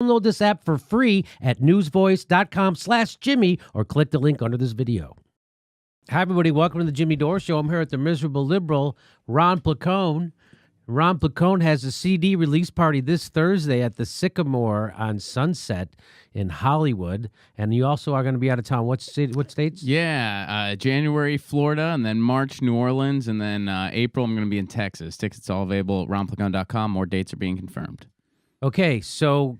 Download this app for free at newsvoice.com/Jimmy or click the link under this video. Hi, everybody. Welcome to the Jimmy Dore Show. I'm here at the miserable liberal, Ron Placone. Ron Placone has a CD release party this Thursday at the Sycamore on Sunset in Hollywood. And you also are going to be out of town. What states? Yeah, January, Florida, and then March, New Orleans, and then April, I'm going to be in Texas. Tickets all available at ronplacone.com. More dates are being confirmed. Okay, so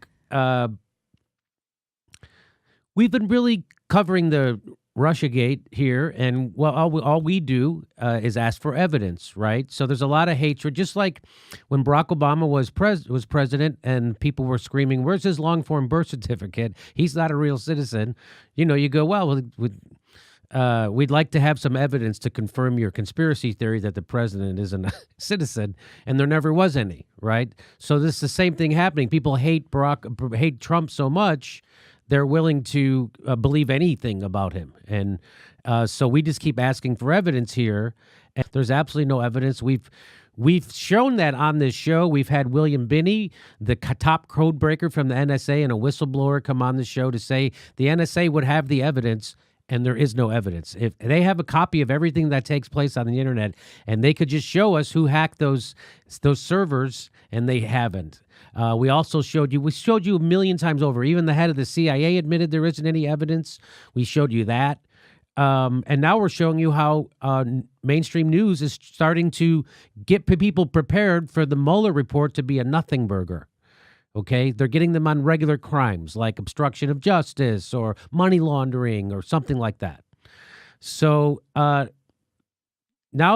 we've been really covering the Russiagate here, and well, all we do is ask for evidence, right? So there's a lot of hatred, just like when Barack Obama was president, and people were screaming, "Where's his long-form birth certificate? He's not a real citizen." You know, you go, "Well, we'd like to have some evidence to confirm your conspiracy theory that the president isn't a citizen," and there never was any, right? So this is the same thing happening. People hate Trump so much, they're willing to believe anything about him. And so we just keep asking for evidence here. And there's absolutely no evidence. We've shown that on this show. We've had William Binney, the top code breaker from the NSA and a whistleblower, come on the show to say the NSA would have the evidence, and there is no evidence. If they have a copy of everything that takes place on the internet, and they could just show us who hacked those servers, and they haven't. We showed you a million times over. Even the head of the CIA admitted there isn't any evidence. We showed you that. And now we're showing you how mainstream news is starting to get people prepared for the Mueller report to be a nothing burger. Okay, they're getting them on regular crimes like obstruction of justice or money laundering or something like that. So now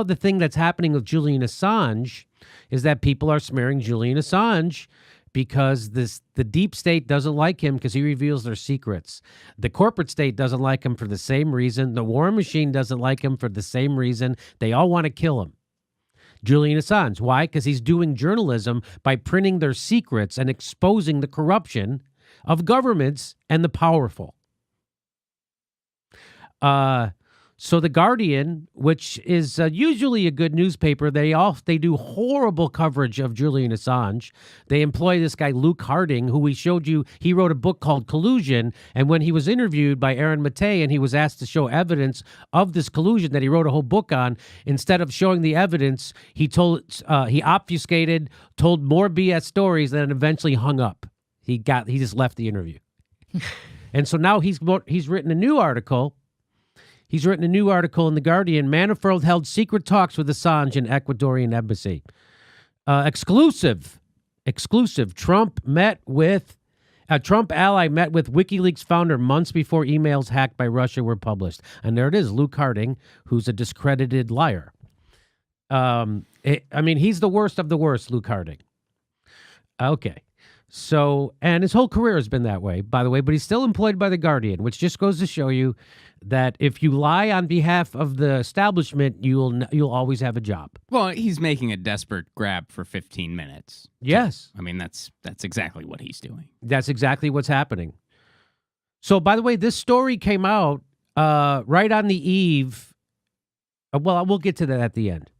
the thing that's happening with Julian Assange is that people are smearing Julian Assange because the deep state doesn't like him because he reveals their secrets. The corporate state doesn't like him for the same reason. The war machine doesn't like him for the same reason. They all want to kill him. Julian Assange. Why? Because he's doing journalism by printing their secrets and exposing the corruption of governments and the powerful. So The Guardian, which is usually a good newspaper, they do horrible coverage of Julian Assange. They employ this guy, Luke Harding, who we showed you. He wrote a book called Collusion, and when he was interviewed by Aaron Mattei and he was asked to show evidence of this collusion that he wrote a whole book on, instead of showing the evidence, he obfuscated, told more BS stories, and then eventually hung up. He just left the interview. And so now he's written a new article. He's written a new article in The Guardian. Manafort held secret talks with Assange in Ecuadorian embassy. Exclusive. Trump ally met with WikiLeaks founder months before emails hacked by Russia were published. And there it is, Luke Harding, who's a discredited liar. He's the worst of the worst, Luke Harding. Okay. So, and his whole career has been that way, by the way, but he's still employed by The Guardian, which just goes to show you that if you lie on behalf of the establishment, you'll always have a job. Well, he's making a desperate grab for 15 minutes. Yes. That's exactly what he's doing. That's exactly what's happening. So, by the way, this story came out right on the eve. Well, we'll get to that at the end.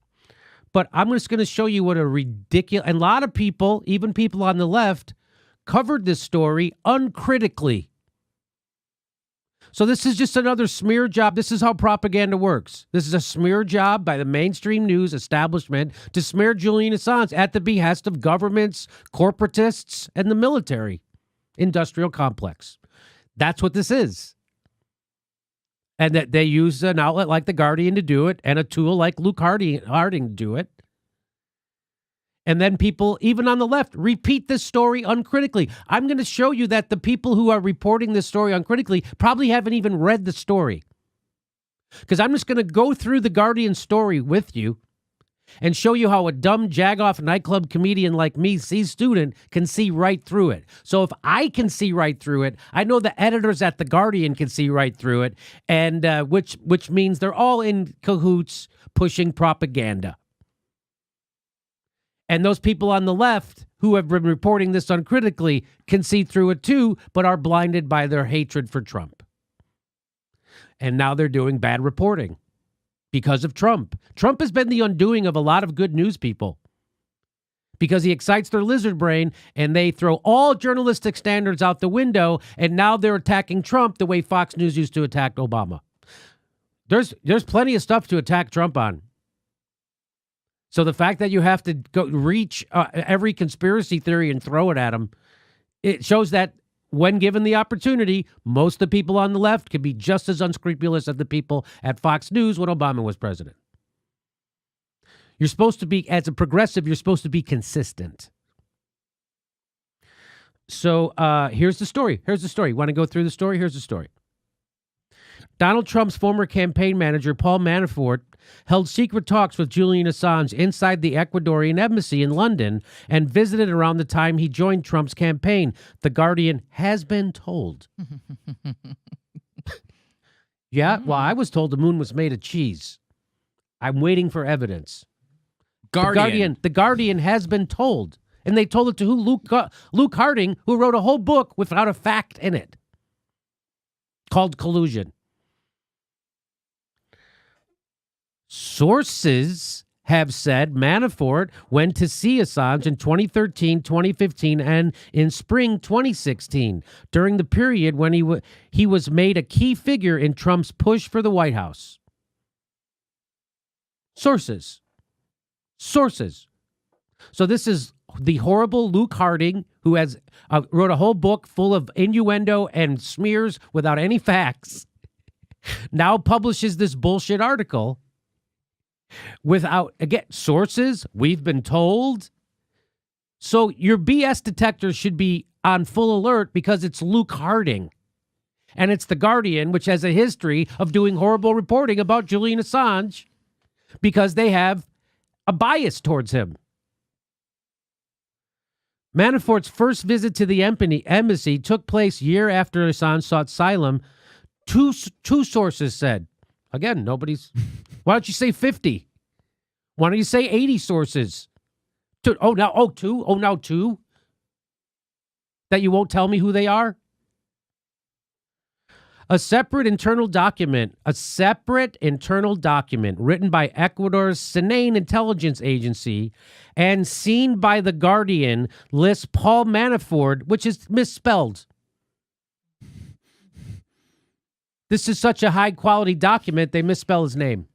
But I'm just going to show you what a ridiculous, and a lot of people, even people on the left, covered this story uncritically. So this is just another smear job. This is how propaganda works. This is a smear job by the mainstream news establishment to smear Julian Assange at the behest of governments, corporatists, and the military industrial complex. That's what this is. And that they use an outlet like The Guardian to do it and a tool like Luke Harding to do it. And then people, even on the left, repeat this story uncritically. I'm going to show you that the people who are reporting this story uncritically probably haven't even read the story. Because I'm just going to go through The Guardian story with you and show you how a dumb jagoff nightclub comedian like me, C-student, can see right through it. So if I can see right through it, I know the editors at The Guardian can see right through it, and which means they're all in cahoots pushing propaganda. And those people on the left who have been reporting this uncritically can see through it too, but are blinded by their hatred for Trump. And now they're doing bad reporting because of Trump. Trump has been the undoing of a lot of good news people because he excites their lizard brain, and they throw all journalistic standards out the window, and now they're attacking Trump the way Fox News used to attack Obama. There's plenty of stuff to attack Trump on. So the fact that you have to go reach every conspiracy theory and throw it at him, it shows that when given the opportunity, most of the people on the left could be just as unscrupulous as the people at Fox News when Obama was president. You're supposed to be, as a progressive, you're supposed to be consistent. So here's the story. Want to go through the story? Here's the story. Donald Trump's former campaign manager, Paul Manafort, held secret talks with Julian Assange inside the Ecuadorian embassy in London and visited around the time he joined Trump's campaign, The Guardian has been told. Yeah, well, I was told the moon was made of cheese. I'm waiting for evidence. The Guardian has been told. And they told it to who? Luke Harding, who wrote a whole book without a fact in it called Collusion. Sources have said Manafort went to see Assange in 2013, 2015, and in spring 2016, during the period when he was made a key figure in Trump's push for the White House. Sources. So this is the horrible Luke Harding, who has wrote a whole book full of innuendo and smears without any facts, now publishes this bullshit article without, again, sources, we've been told. So your BS detector should be on full alert because it's Luke Harding. And it's The Guardian, which has a history of doing horrible reporting about Julian Assange because they have a bias towards him. Manafort's first visit to the embassy took place year after Assange sought asylum. Two sources said. Again, nobody's... Why don't you say 50? Why don't you say 80 sources? Two? Now two? That you won't tell me who they are? A separate internal document written by Ecuador's Senane intelligence agency and seen by The Guardian lists Paul Manafort, which is misspelled. This is such a high-quality document, they misspell his name.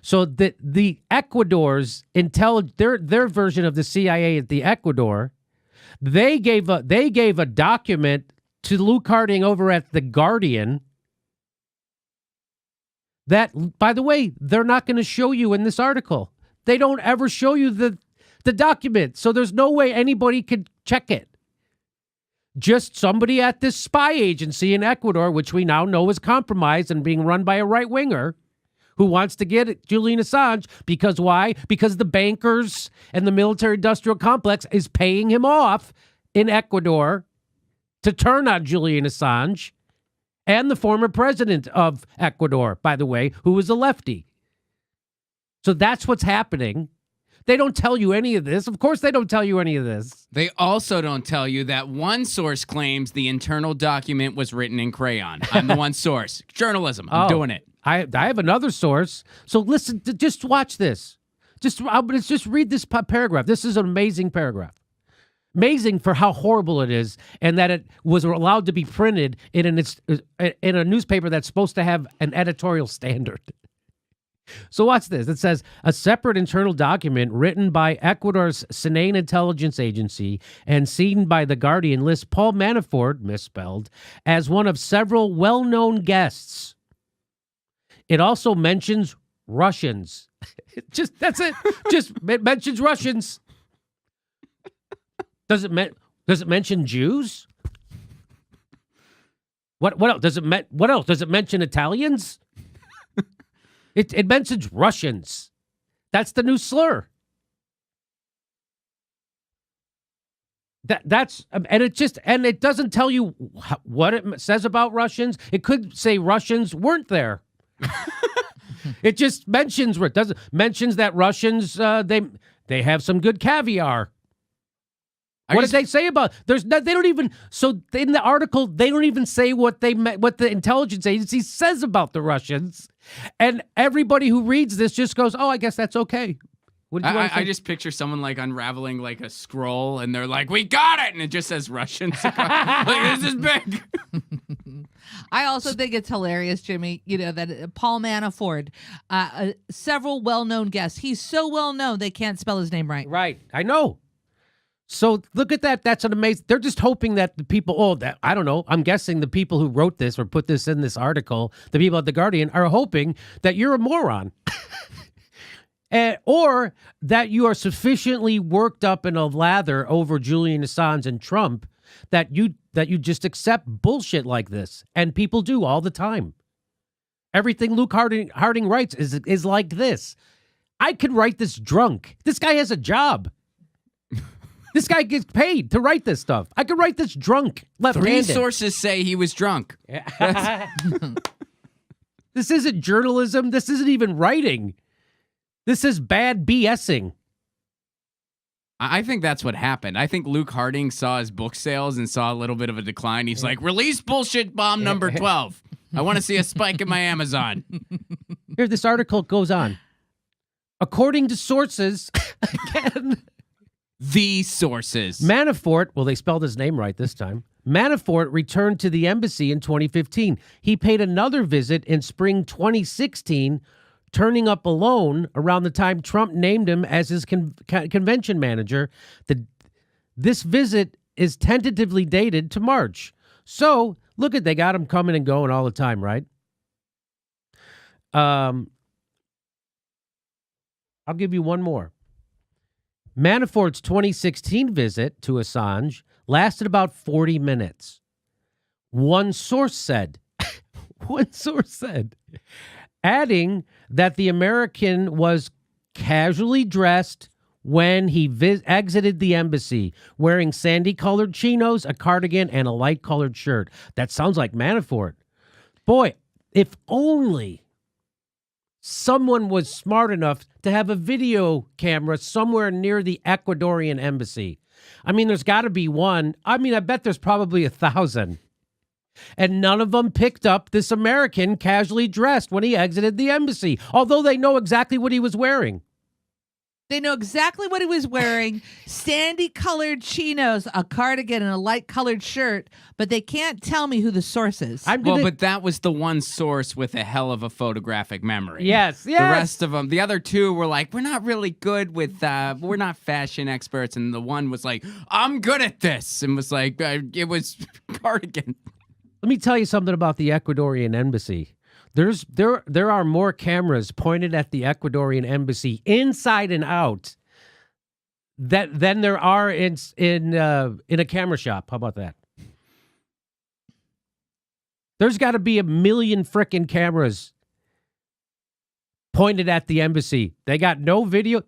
So the Ecuador's their version of the CIA at the Ecuador, they gave a document to Luke Harding over at The Guardian that, by the way, they're not going to show you in this article. They don't ever show you the document, so there's no way anybody could check it. Just somebody at this spy agency in Ecuador, which we now know is compromised and being run by a right-winger who wants to get Julian Assange. Because why? Because the bankers and the military-industrial complex is paying him off in Ecuador to turn on Julian Assange and the former president of Ecuador, by the way, who was a lefty. So that's what's happening. They don't tell you any of this. Of course they don't tell you any of this. They also don't tell you that one source claims the internal document was written in crayon. I'm the one source. Journalism. I'm doing it. I have another source. So listen, just watch this. Let's just read this paragraph. This is an amazing paragraph. Amazing for how horrible it is, and that it was allowed to be printed in a newspaper that's supposed to have an editorial standard. So watch this. It says, a separate internal document written by Ecuador's Senane intelligence agency and seen by The Guardian lists Paul Manafort, misspelled, as one of several well-known guests. It also mentions Russians. That's it. It mentions Russians. Does it mention Jews? What else what else does it mention? Italians? It mentions Russians. That's the new slur. It doesn't tell you what it says about Russians. It could say Russians weren't there. It just mentions that Russians they have some good caviar. What did they say about? They don't even. So in the article, they don't even say what the intelligence agency says about the Russians, and everybody who reads this just goes, "Oh, I guess that's okay." What did you want to say? I just picture someone like unraveling like a scroll, and they're like, "We got it," and it just says Russians. Like, this is big. I also think it's hilarious, Jimmy, that Paul Manafort, several well-known guests. He's so well-known they can't spell his name right. Right. I know. So look at that. That's an amazing. They're just hoping that the people, I don't know. I'm guessing the people who wrote this or put this in this article, the people at The Guardian, are hoping that you're a moron. Or that you are sufficiently worked up in a lather over Julian Assange and Trump that you just accept bullshit like this. And people do all the time. Everything Luke Harding writes is like this. I could write this drunk. This guy has a job. This guy gets paid to write this stuff. I could write this drunk, left-handed. 3 sources say he was drunk. This isn't journalism. This isn't even writing. This is bad BSing. I think that's what happened. I think Luke Harding saw his book sales and saw a little bit of a decline. He's like, release bullshit bomb number 12. I want to see a spike in my Amazon. Here, this article goes on. According to sources, again, the sources. Manafort, well, they spelled his name right this time. Manafort returned to the embassy in 2015. He paid another visit in spring 2016, turning up alone around the time Trump named him as his convention manager. This visit is tentatively dated to March. So, look they got him coming and going all the time, right? I'll give you one more. Manafort's 2016 visit to Assange lasted about 40 minutes. One source said, adding that the American was casually dressed when he exited the embassy, wearing sandy-colored chinos, a cardigan, and a light-colored shirt. That sounds like Manafort. Boy, if only someone was smart enough to have a video camera somewhere near the Ecuadorian embassy. I mean, there's got to be one. I mean, I bet there's probably 1,000. And none of them picked up this American casually dressed when he exited the embassy, although they know exactly what he was wearing. They know exactly what he was wearing. Sandy-colored chinos, a cardigan, and a light-colored shirt, but they can't tell me who the source is. Well, but that was the one source with a hell of a photographic memory. Yes. The rest of them, the other two were like, we're not really good with, we're not fashion experts. And the one was like, I'm good at this. And was like, it was cardigan. Let me tell you something about the Ecuadorian embassy. There are more cameras pointed at the Ecuadorian embassy inside and out than there are in a camera shop. How about that? There's got to be 1 million frickin' cameras pointed at the embassy. They got no video.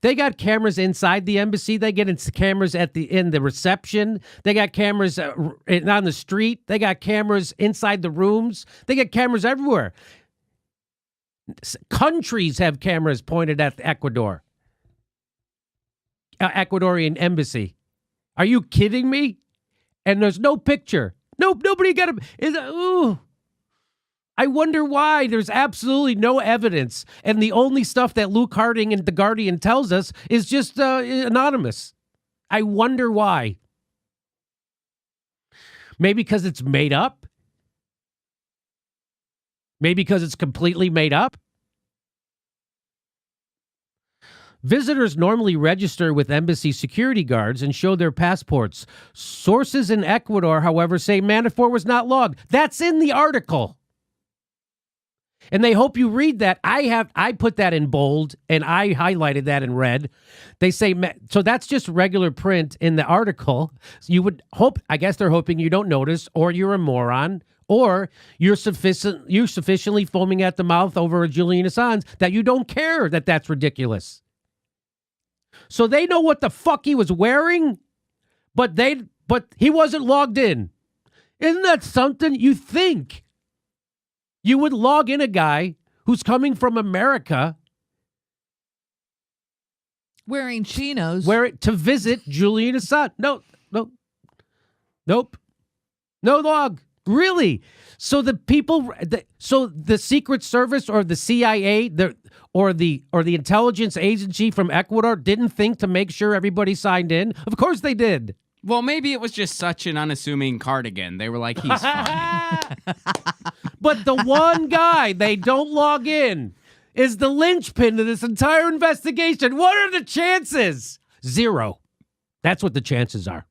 They got cameras inside the embassy. They get cameras in the reception. They got cameras on the street. They got cameras inside the rooms. They got cameras everywhere. Countries have cameras pointed at Ecuador. Ecuadorian embassy. Are you kidding me? And there's no picture. Nope, nobody got him. Ooh. I wonder why there's absolutely no evidence, and the only stuff that Luke Harding and The Guardian tells us is just anonymous. I wonder why. Maybe because it's made up? Maybe because it's completely made up? Visitors normally register with embassy security guards and show their passports. Sources in Ecuador, however, say Manafort was not logged. That's in the article. And they hope you read that. I put that in bold and I highlighted that in red. They say, so that's just regular print in the article. So you would hope, I guess they're hoping you don't notice, or you're a moron, or you're sufficiently foaming at the mouth over a Julian Assange that you don't care that that's ridiculous. So they know what the fuck he was wearing, but he wasn't logged in. Isn't that something? You think you would log in a guy who's coming from America wearing chinos to visit Julian Assange. Nope. No log. Really? So the people, so the Secret Service or the CIA, or the intelligence agency from Ecuador didn't think to make sure everybody signed in? Of course they did. Well, maybe it was just such an unassuming cardigan. They were like, he's fine. But the one guy they don't log in is the linchpin to this entire investigation. What are the chances? 0. That's what the chances are.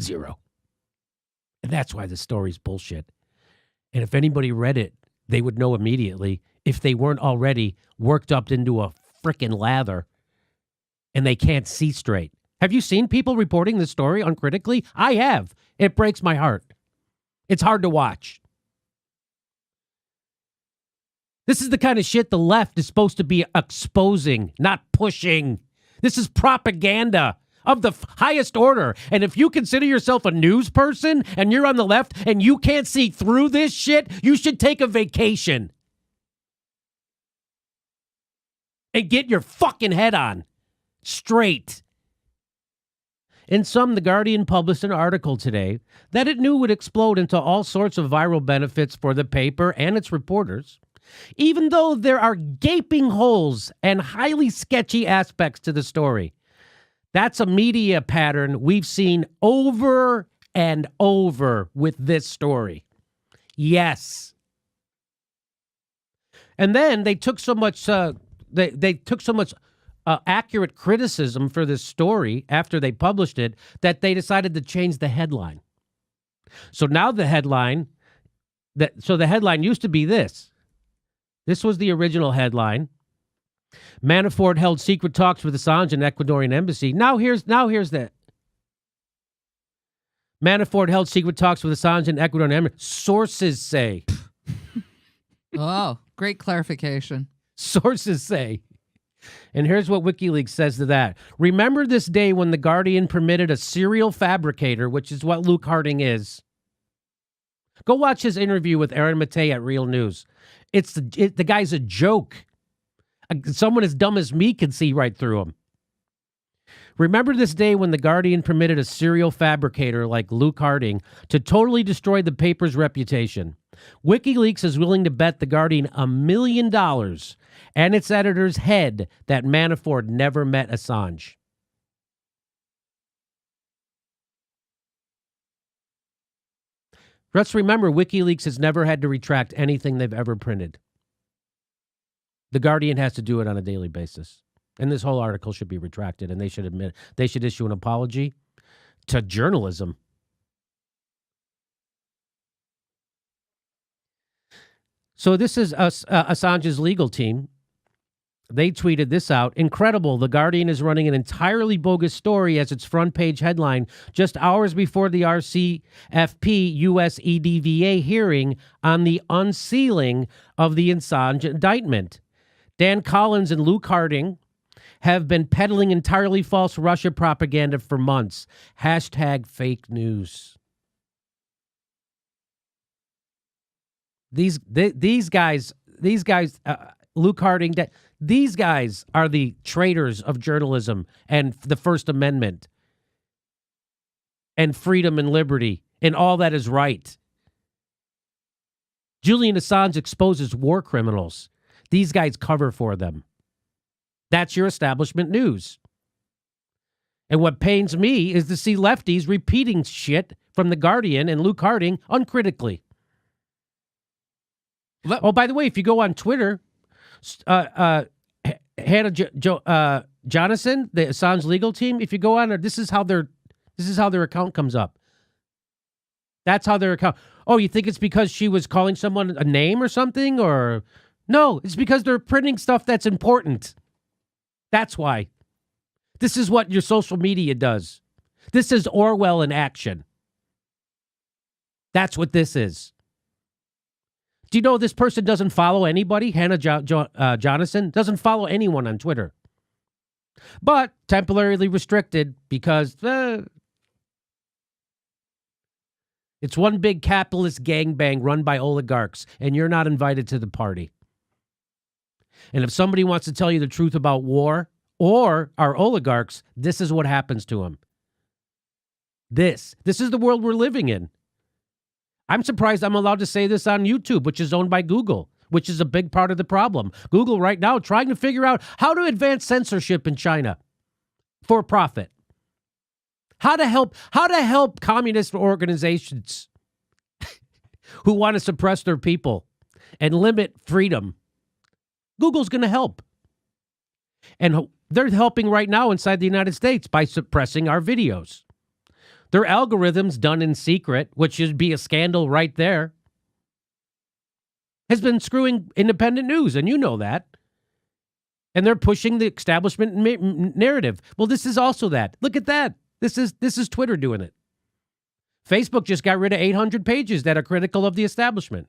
0. And that's why the story's bullshit. And if anybody read it, they would know immediately, if they weren't already worked up into a frickin' lather and they can't see straight. Have you seen people reporting this story uncritically? I have. It breaks my heart. It's hard to watch. This is the kind of shit the left is supposed to be exposing, not pushing. This is propaganda of the highest order. And if you consider yourself a news person and you're on the left and you can't see through this shit, you should take a vacation and get your fucking head on straight. In sum, The Guardian published an article today that it knew would explode into all sorts of viral benefits for the paper and its reporters, even though there are gaping holes and highly sketchy aspects to the story. That's a media pattern we've seen over and over with this story. Yes. And then they took so much accurate criticism for this story after they published it that they decided to change the headline. So now the headline used to be this. This was the original headline. Manafort held secret talks with Assange in Ecuadorian embassy. Now here's that. Manafort held secret talks with Assange in Ecuadorian embassy. Sources say. Oh, great clarification. Sources say. And here's what WikiLeaks says to that. Remember this day when The Guardian permitted a serial fabricator, which is what Luke Harding is. Go watch his interview with Aaron Matei at Real News. The guy's a joke. Someone as dumb as me can see right through him. Remember this day when The Guardian permitted a serial fabricator like Luke Harding to totally destroy the paper's reputation. WikiLeaks is willing to bet The Guardian $1 million and its editor's head that Manafort never met Assange. Let's remember, WikiLeaks has never had to retract anything they've ever printed. The Guardian has to do it on a daily basis. And this whole article should be retracted, and they should issue an apology to journalism. So this is Assange's legal team. They tweeted this out. Incredible. The Guardian is running an entirely bogus story as its front page headline just hours before the RCFP U.S. EDVA hearing on the unsealing of the Assange indictment. Dan Collins and Luke Harding have been peddling entirely false Russia propaganda for months. Hashtag fake news. These guys, Luke Harding, these guys are the traitors of journalism and the First Amendment and freedom and liberty and all that is right. Julian Assange exposes war criminals. These guys cover for them. That's your establishment news. And what pains me is to see lefties repeating shit from The Guardian and Luke Harding uncritically. Oh, by the way, if you go on Twitter, Hannah Jonathan, the Assange legal team, if you go on there, this is how their account comes up. That's how their account. Oh, you think it's because she was calling someone a name or something? Or no, it's because they're printing stuff that's important. That's why. This is what your social media does. This is Orwell in action. That's what this is. Do you know this person doesn't follow anybody? Hannah Jonathan doesn't follow anyone on Twitter. But temporarily restricted because it's one big capitalist gangbang run by oligarchs, and you're not invited to the party. And if somebody wants to tell you the truth about war or our oligarchs, this is what happens to them. This is the world we're living in. I'm surprised I'm allowed to say this on YouTube, which is owned by Google, which is a big part of the problem. Google right now trying to figure out how to advance censorship in China for profit. How to help communist organizations who want to suppress their people and limit freedom. Google's going to help. And they're helping right now inside the United States by suppressing our videos. Their algorithms done in secret, which should be a scandal right there, has been screwing independent news, and you know that. And they're pushing the establishment narrative. Well, this is also that. Look at that. This is Twitter doing it. Facebook just got rid of 800 pages that are critical of the establishment.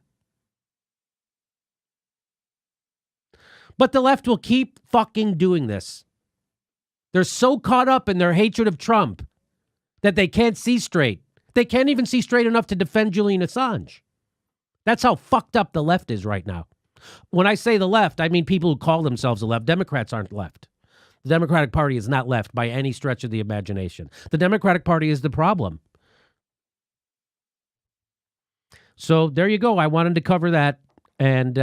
But the left will keep fucking doing this. They're so caught up in their hatred of Trump that they can't see straight. They can't even see straight enough to defend Julian Assange. That's how fucked up the left is right now. When I say the left, I mean people who call themselves the left. Democrats aren't left. The Democratic Party is not left by any stretch of the imagination. The Democratic Party is the problem. So there you go. I wanted to cover that. And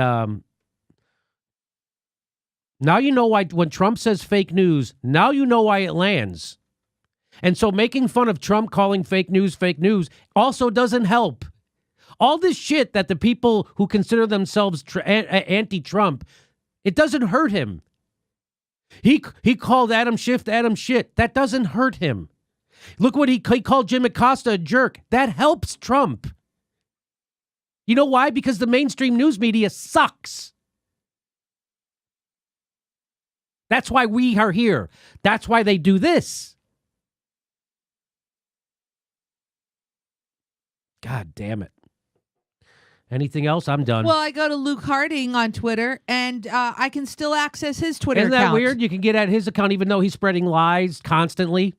now you know why when Trump says fake news, now you know why it lands. And so making fun of Trump calling fake news also doesn't help. All this shit that the people who consider themselves anti-Trump, it doesn't hurt him. He called Adam Schiff shit. That doesn't hurt him. Look what he called Jim Acosta a jerk. That helps Trump. You know why? Because the mainstream news media sucks. That's why we are here. That's why they do this. God damn it. Anything else? I'm done. Well, I go to Luke Harding on Twitter, and I can still access his Twitter Isn't account. that weird? You can get at his account even though he's spreading lies constantly.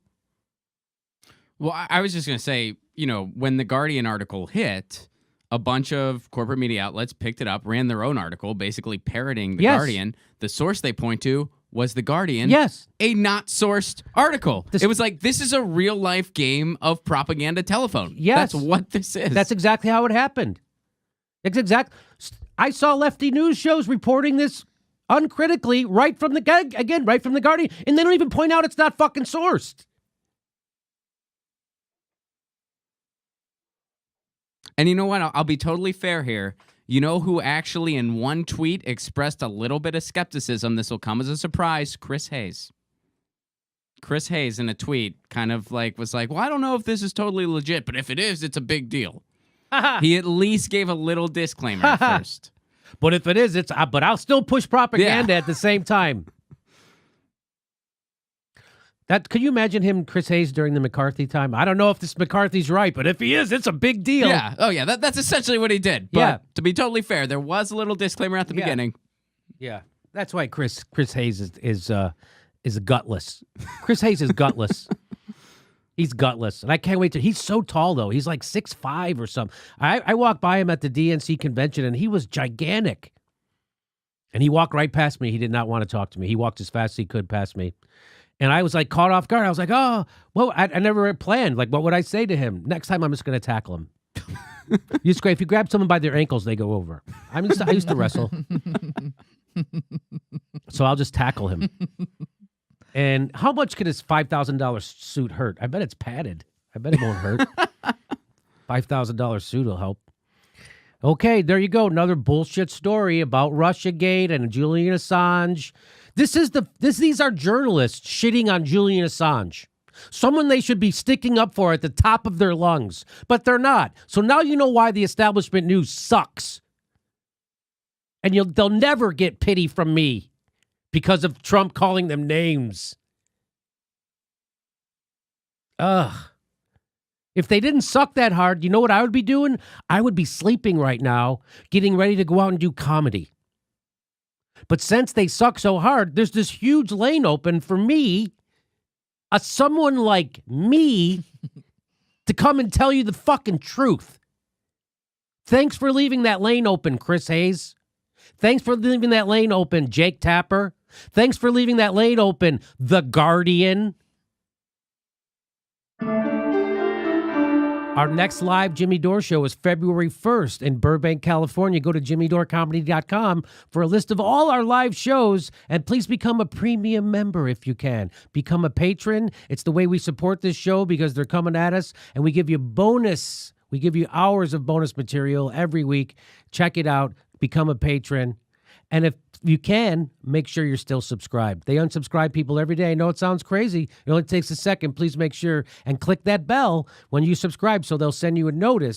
Well, I was just going to say, when the Guardian article hit, a bunch of corporate media outlets picked it up, ran their own article, basically parroting the Guardian. The source they point to was the Guardian. Yes. A not sourced article. It was like, this is a real life game of propaganda telephone. Yes. That's what this is. That's exactly how it happened. I saw lefty news shows reporting this uncritically right from the Guardian, and they don't even point out it's not fucking sourced. And you know what? I'll be totally fair here. You know who actually in one tweet expressed a little bit of skepticism? This will come as a surprise. Chris Hayes. Chris Hayes in a tweet kind of was like, well, I don't know if this is totally legit, but if it is, it's a big deal. He at least gave a little disclaimer at first. But if it is, but I'll still push propaganda at the same time. Could you imagine him, Chris Hayes, during the McCarthy time? I don't know if this McCarthy's right, but if he is, it's a big deal. Yeah. Oh, yeah. That's essentially what he did. But to be totally fair, there was a little disclaimer at the beginning. Yeah. That's why Chris Hayes is gutless. Chris Hayes is gutless. He's gutless. And I can't wait he's so tall, though. He's like 6'5" or something. I walked by him at the DNC convention, and he was gigantic. And he walked right past me. He did not want to talk to me. He walked as fast as he could past me. And I was like caught off guard. I was like, oh, well, I never planned. Like, what would I say to him? Next time, I'm just going to tackle him. If you grab someone by their ankles, they go over. I used to wrestle. So I'll just tackle him. And how much could his $5,000 suit hurt? I bet it's padded. I bet it won't hurt. $5,000 suit will help. Okay, there you go. Another bullshit story about Russiagate and Julian Assange. These are journalists shitting on Julian Assange. Someone they should be sticking up for at the top of their lungs, but they're not. So now you know why the establishment news sucks. And they'll never get pity from me because of Trump calling them names. Ugh. If they didn't suck that hard, you know what I would be doing? I would be sleeping right now, getting ready to go out and do comedy. But since they suck so hard, there's this huge lane open for me, someone like me, to come and tell you the fucking truth. Thanks for leaving that lane open, Chris Hayes. Thanks for leaving that lane open, Jake Tapper. Thanks for leaving that lane open, The Guardian. Our next live Jimmy Dore show is February 1st in Burbank, California. Go to jimmydorecomedy.com for a list of all our live shows, and please become a premium member if you can. Become a patron. It's the way we support this show because they're coming at us, and we give you bonus. We give you hours of bonus material every week. Check it out. Become a patron. And if you can, make sure you're still subscribed. They unsubscribe people every day. I know it sounds crazy. It only takes a second. Please make sure and click that bell when you subscribe so they'll send you a notice.